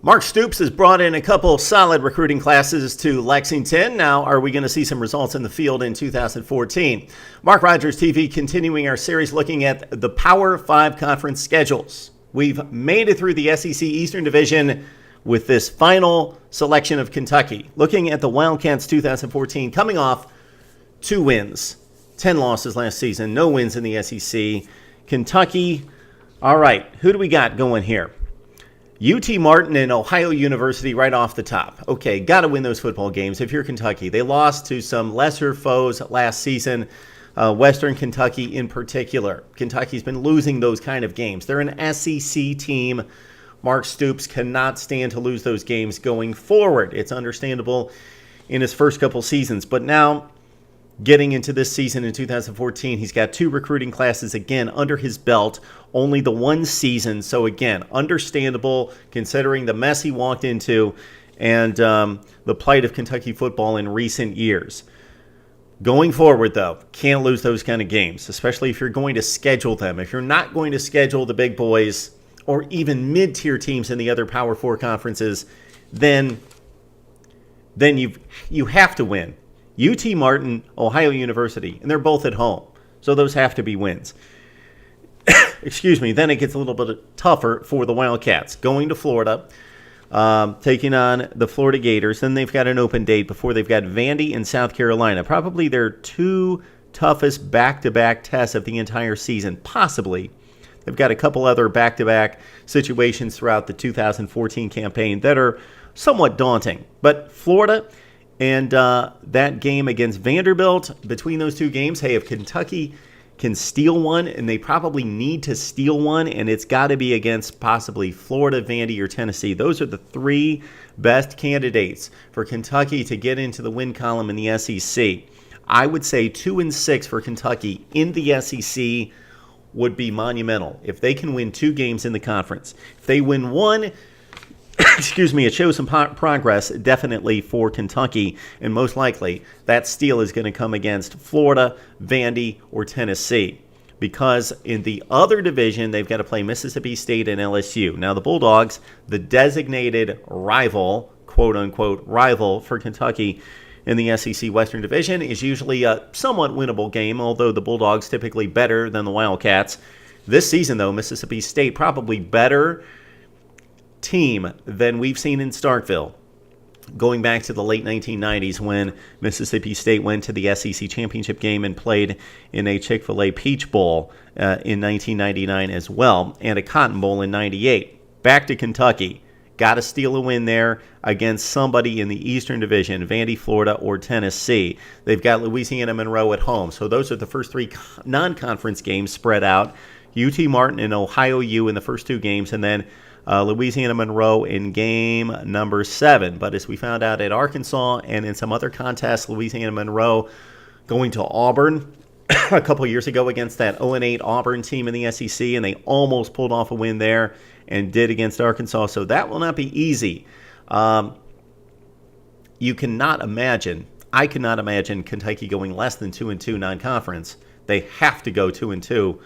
Mark Stoops has brought in a couple solid recruiting classes to Lexington. Now, are we going to see some results in the field in 2014? Mark Rogers TV continuing our series looking at the Power 5 conference schedules. We've made it through the SEC Eastern Division with this final selection of Kentucky. Looking at the Wildcats 2014, coming off 2 wins, 10 losses last season, no wins in the SEC. Kentucky, all right, who do we got going here? UT Martin and Ohio University right off the top. Okay, got to win those football games if you're Kentucky. They lost to some lesser foes last season, Western Kentucky in particular. Kentucky's been losing those kind of games. They're an SEC team. Mark Stoops cannot stand to lose those games going forward. It's understandable in his first couple seasons. But now, getting into this season in 2014, he's got 2 recruiting classes again under his belt, only the 1 season. So again, understandable considering the mess he walked into and the plight of Kentucky football in recent years. Going forward, though, can't lose those kind of games, especially if you're going to schedule them. If you're not going to schedule the big boys or even mid-tier teams in the other Power 4 conferences, then you have to win. UT Martin, Ohio University, and they're both at home. So those have to be wins. Excuse me. Then it gets a little bit tougher for the Wildcats. Going to Florida, taking on the Florida Gators. Then they've got an open date before they've got Vandy and South Carolina. Probably their 2 toughest back-to-back tests of the entire season. Possibly. They've got a couple other back-to-back situations throughout the 2014 campaign that are somewhat daunting. But Florida and that game against Vanderbilt, between those 2 games, hey, if Kentucky can steal one, and they probably need to steal one, and it's got to be against possibly Florida, Vandy, or Tennessee. Those are the 3 best candidates for Kentucky to get into the win column in the SEC. I would say 2-6 for Kentucky in the SEC would be monumental if they can win 2 games in the conference. If they win 1, excuse me, it shows some progress definitely for Kentucky, and most likely that steal is going to come against Florida, Vandy, or Tennessee, because in the other division they've got to play Mississippi State and LSU. Now the Bulldogs, the designated rival, quote-unquote rival for Kentucky in the SEC Western Division, is usually a somewhat winnable game, although the Bulldogs typically better than the Wildcats. This season, though, Mississippi State probably better team than we've seen in Starkville, going back to the late 1990s when Mississippi State went to the SEC championship game and played in a Chick-fil-A Peach Bowl in 1999 as well, and a Cotton Bowl in 98. Back to Kentucky. Got to steal a win there against somebody in the Eastern Division, Vandy, Florida, or Tennessee. They've got Louisiana Monroe at home. So those are the first 3 non-conference games spread out. UT Martin and Ohio U in the first 2 games, and then Louisiana Monroe in game number 7. But as we found out at Arkansas and in some other contests, Louisiana Monroe going to Auburn a couple years ago against that 0-8 Auburn team in the SEC, and they almost pulled off a win there and did against Arkansas. So that will not be easy. You cannot imagine, I cannot imagine Kentucky going less than 2-2 non-conference. They have to go 2-2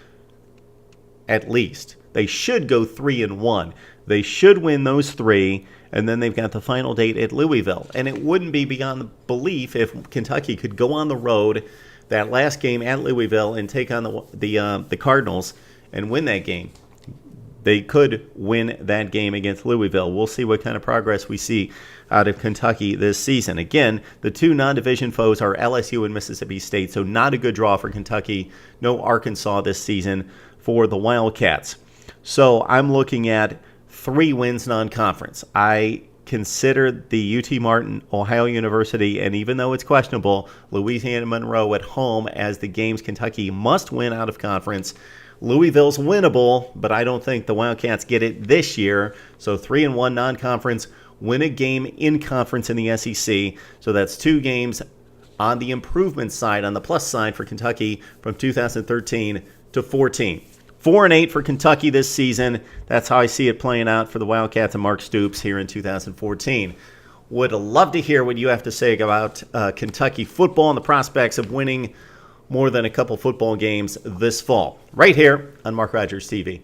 at least. They should go 3-1. They should win those 3, and then they've got the final date at Louisville. And it wouldn't be beyond belief if Kentucky could go on the road that last game at Louisville and take on the Cardinals and win that game. They could win that game against Louisville. We'll see what kind of progress we see out of Kentucky this season. Again, the 2 non-division foes are LSU and Mississippi State, so not a good draw for Kentucky. No Arkansas this season for the Wildcats. So I'm looking at 3 wins non-conference. I consider the UT Martin, Ohio University, and even though it's questionable, Louisiana Monroe at home as the games Kentucky must win out of conference. Louisville's winnable, but I don't think the Wildcats get it this year. So 3-1 non-conference, win a game in conference in the SEC. So that's 2 games on the improvement side, on the plus side for Kentucky from 2013 to 14. 4-8 for Kentucky this season. That's how I see it playing out for the Wildcats and Mark Stoops here in 2014. Would love to hear what you have to say about Kentucky football and the prospects of winning more than a couple football games this fall, right here on Mark Rogers TV.